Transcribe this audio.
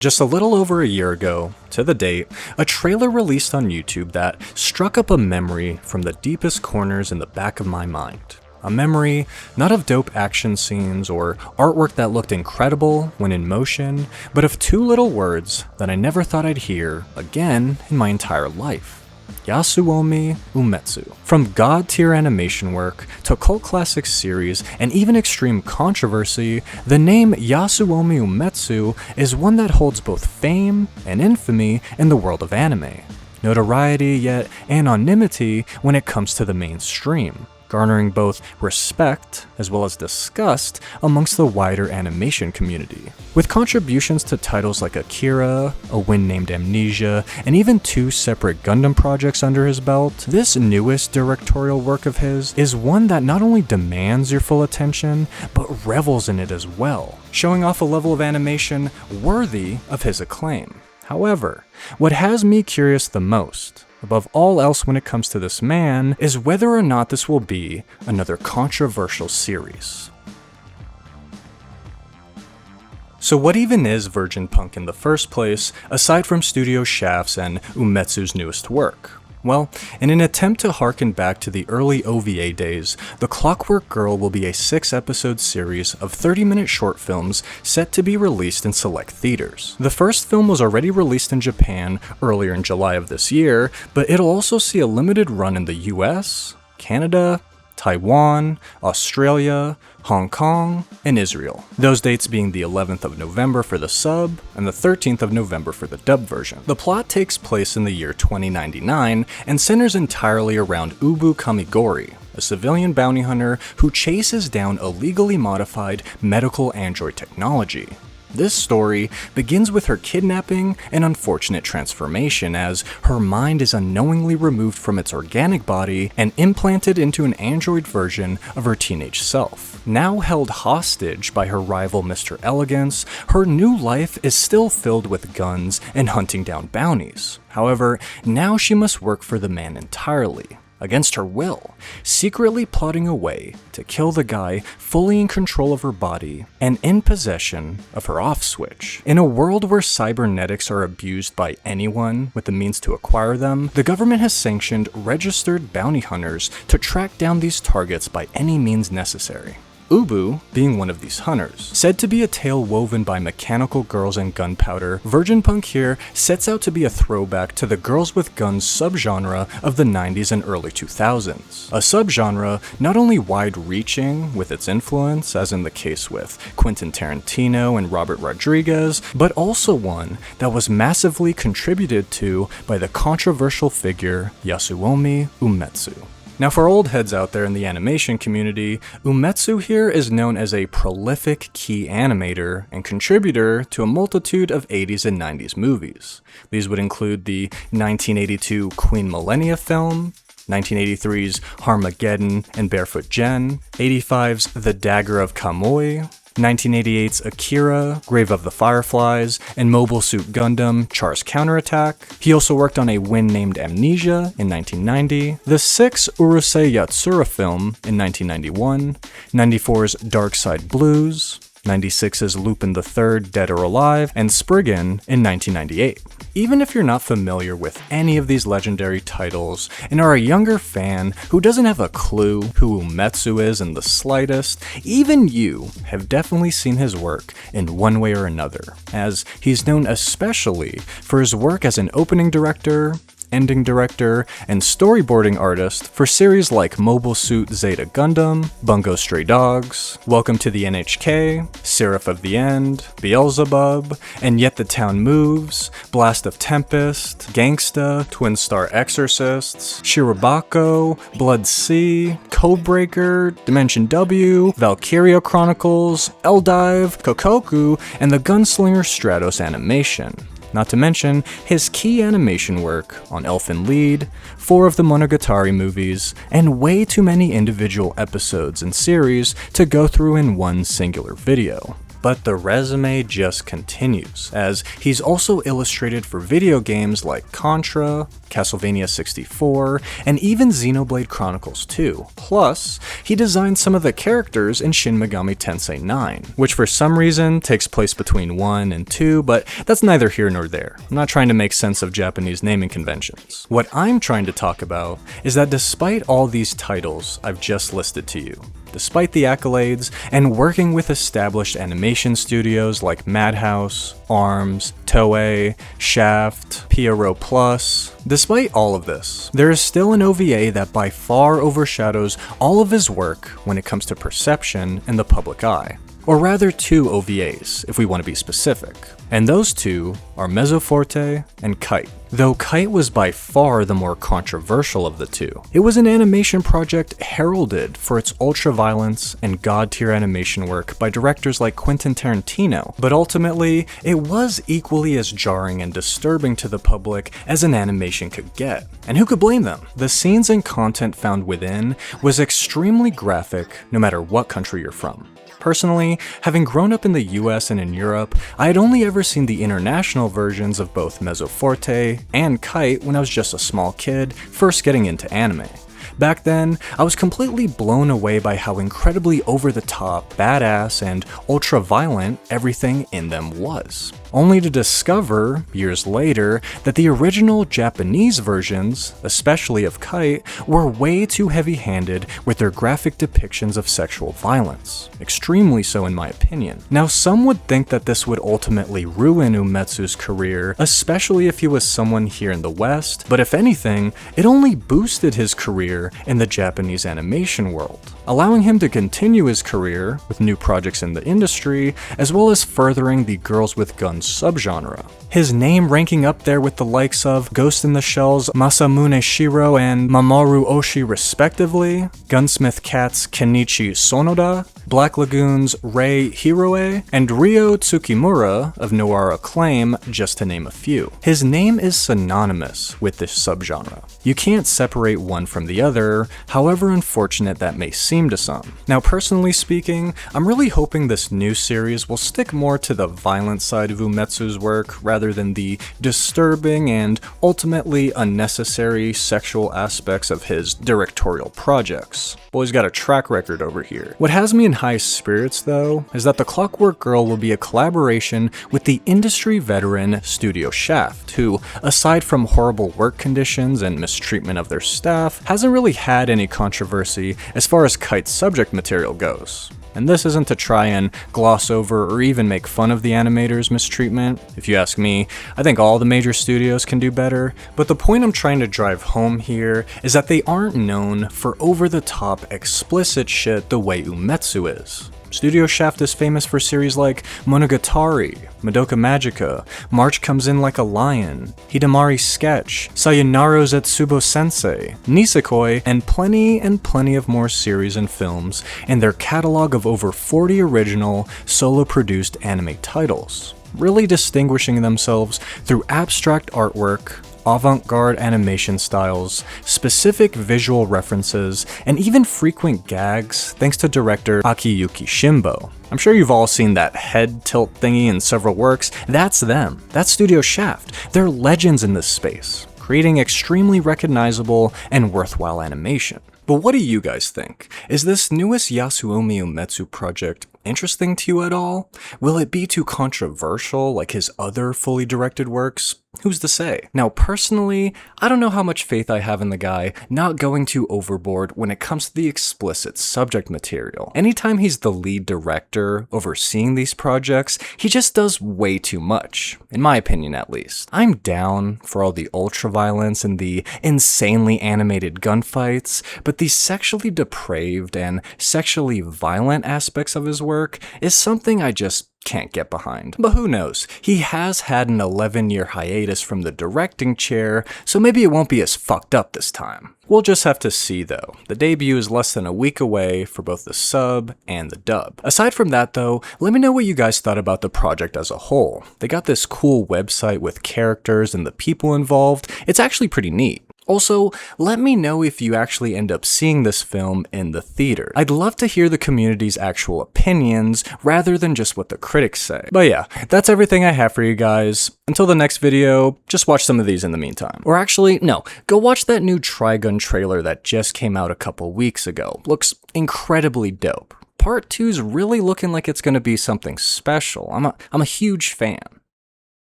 Just a little over a year ago, to the date, a trailer released on YouTube that struck up a memory from the deepest corners in the back of my mind. A memory not of dope action scenes or artwork that looked incredible when in motion, but of two little words that I never thought I'd hear again in my entire life. Yasuomi Umetsu. From god-tier animation work to cult classic series and even extreme controversy, the name Yasuomi Umetsu is one that holds both fame and infamy in the world of anime. Notoriety yet anonymity when it comes to the mainstream, garnering both respect as well as disgust amongst the wider animation community. With contributions to titles like Akira, A Wind Named Amnesia, and even two separate Gundam projects under his belt, this newest directorial work of his is one that not only demands your full attention, but revels in it as well, showing off a level of animation worthy of his acclaim. However, what has me curious the most, above all else when it comes to this man, is whether or not this will be another controversial series. So what even is Virgin Punk in the first place, aside from Studio Shaft's and Umetsu's newest work? Well, in an attempt to harken back to the early OVA days, The Clockwork Girl will be a 6-episode series of 30-minute short films set to be released in select theaters. The first film was already released in Japan earlier in July of this year, but it'll also see a limited run in the US, Canada, Taiwan, Australia, Hong Kong, and Israel. Those dates being the 11th of November for the sub and the 13th of November for the dub version. The plot takes place in the year 2099 and centers entirely around Ubu Kamigori, a civilian bounty hunter who chases down illegally modified medical android technology. This story begins with her kidnapping and unfortunate transformation as her mind is unknowingly removed from its organic body and implanted into an android version of her teenage self. Now held hostage by her rival Mr. Elegance, her new life is still filled with guns and hunting down bounties. However, now she must work for the man entirely, against her will, secretly plotting a way to kill the guy fully in control of her body and in possession of her off switch. In a world where cybernetics are abused by anyone with the means to acquire them, the government has sanctioned registered bounty hunters to track down these targets by any means necessary. Ubu being one of these hunters. Said to be a tale woven by mechanical girls and gunpowder, Virgin Punk here sets out to be a throwback to the girls with guns subgenre of the 90s and early 2000s. A subgenre not only wide-reaching with its influence, as in the case with Quentin Tarantino and Robert Rodriguez, but also one that was massively contributed to by the controversial figure Yasuomi Umetsu. Now for old heads out there in the animation community, Umetsu here is known as a prolific key animator and contributor to a multitude of 80s and 90s movies. These would include the 1982 Queen Millennia film, 1983's Harmageddon and Barefoot Gen, 85's The Dagger of Kamui, 1988's Akira, Grave of the Fireflies, and Mobile Suit Gundam, Char's Counterattack. He also worked on A Wind Named Amnesia in 1990, the 6th Urusei Yatsura film in 1991, 94's Dark Side Blues, 96's Lupin III Dead or Alive, and Spriggan in 1998. Even if you're not familiar with any of these legendary titles and are a younger fan who doesn't have a clue who Umetsu is in the slightest, even you have definitely seen his work in one way or another, as he's known especially for his work as an opening director, ending director, and storyboarding artist for series like Mobile Suit Zeta Gundam, Bungo Stray Dogs, Welcome to the NHK, Seraph of the End, Beelzebub, And Yet the Town Moves, Blast of Tempest, Gangsta, Twin Star Exorcists, Shirobako, Blood Sea, Codebreaker, Dimension W, Valkyria Chronicles, Eldive, Kokoku, and the Gunslinger Stratos animation. Not to mention his key animation work on Elfen Lied, 4 of the Monogatari movies, and way too many individual episodes and series to go through in one singular video. But the resume just continues, as he's also illustrated for video games like Contra, Castlevania 64, and even Xenoblade Chronicles 2. Plus, he designed some of the characters in Shin Megami Tensei 9, which for some reason takes place between 1 and 2, but that's neither here nor there. I'm not trying to make sense of Japanese naming conventions. What I'm trying to talk about is that despite all these titles I've just listed to you, despite the accolades, and working with established animation studios like Madhouse, ARMS, Toei, Shaft, Pierrot Plus, despite all of this, there is still an OVA that by far overshadows all of his work when it comes to perception in the public eye. Or rather, two OVAs, if we want to be specific. And those two are Mezzoforte and Kite. Though Kite was by far the more controversial of the two. It was an animation project heralded for its ultra-violence and god-tier animation work by directors like Quentin Tarantino, but ultimately, it was equally as jarring and disturbing to the public as an animation could get. And who could blame them? The scenes and content found within was extremely graphic no matter what country you're from. Personally, having grown up in the US and in Europe, I had only ever seen the international versions of both Mezzoforte and Kite when I was just a small kid, first getting into anime. Back then, I was completely blown away by how incredibly over-the-top, badass, and ultra-violent everything in them was. Only to discover, years later, that the original Japanese versions, especially of Kite, were way too heavy-handed with their graphic depictions of sexual violence. Extremely so in my opinion. Now, some would think that this would ultimately ruin Umetsu's career, especially if he was someone here in the West, but if anything, it only boosted his career in the Japanese animation world, allowing him to continue his career with new projects in the industry, as well as furthering the Girls with Guns subgenre. His name ranking up there with the likes of Ghost in the Shell's Masamune Shiro and Mamoru Oshii respectively, Gunsmith Cat's Kenichi Sonoda, Black Lagoon's Rei Hiroe, and Ryo Tsukimura of Noir Acclaim, just to name a few. His name is synonymous with this subgenre. You can't separate one from the other, however unfortunate that may seem to some. Now, personally speaking, I'm really hoping this new series will stick more to the violent side of Umetsu's work rather than the disturbing and ultimately unnecessary sexual aspects of his directorial projects. Boy's got a track record over here. What has me in high spirits, though, is that the Clockwork Girl will be a collaboration with the industry veteran Studio Shaft, who, aside from horrible work conditions and mistreatment of their staff, hasn't really had any controversy as far as Kite's subject material goes. And this isn't to try and gloss over or even make fun of the animators' mistreatment. If you ask me, I think all the major studios can do better, but the point I'm trying to drive home here is that they aren't known for over-the-top explicit shit the way Umetsu is. Studio Shaft is famous for series like Monogatari, Madoka Magica, March Comes In Like a Lion, Hidamari Sketch, Sayonara Zetsubo Sensei, Nisekoi, and plenty of more series and films in their catalog of over 40 original, solo-produced anime titles, really distinguishing themselves through abstract artwork, avant-garde animation styles, specific visual references, and even frequent gags thanks to director Akiyuki Shimbo. I'm sure you've all seen that head tilt thingy in several works. That's them. That's Studio Shaft. They're legends in this space, creating extremely recognizable and worthwhile animation. But what do you guys think? Is this newest Yasuomi Umetsu project interesting to you at all? Will it be too controversial like his other fully directed works? Who's to say? Now, personally, I don't know how much faith I have in the guy not going too overboard when it comes to the explicit subject material. Anytime he's the lead director overseeing these projects, he just does way too much, in my opinion at least. I'm down for all the ultra-violence and the insanely animated gunfights, but the sexually depraved and sexually violent aspects of his work is something I just can't get behind. But who knows? He has had an 11-year hiatus from the directing chair, so maybe it won't be as fucked up this time. We'll just have to see though. The debut is less than a week away for both the sub and the dub. Aside from that though, let me know what you guys thought about the project as a whole. They got this cool website with characters and the people involved. It's actually pretty neat. Also, let me know if you actually end up seeing this film in the theater. I'd love to hear the community's actual opinions rather than just what the critics say. But yeah, that's everything I have for you guys. Until the next video, just watch some of these in the meantime. Or actually, no, go watch that new Trigun trailer that just came out a couple weeks ago. Looks incredibly dope. Part 2's really looking like it's gonna be something special. I'm a huge fan.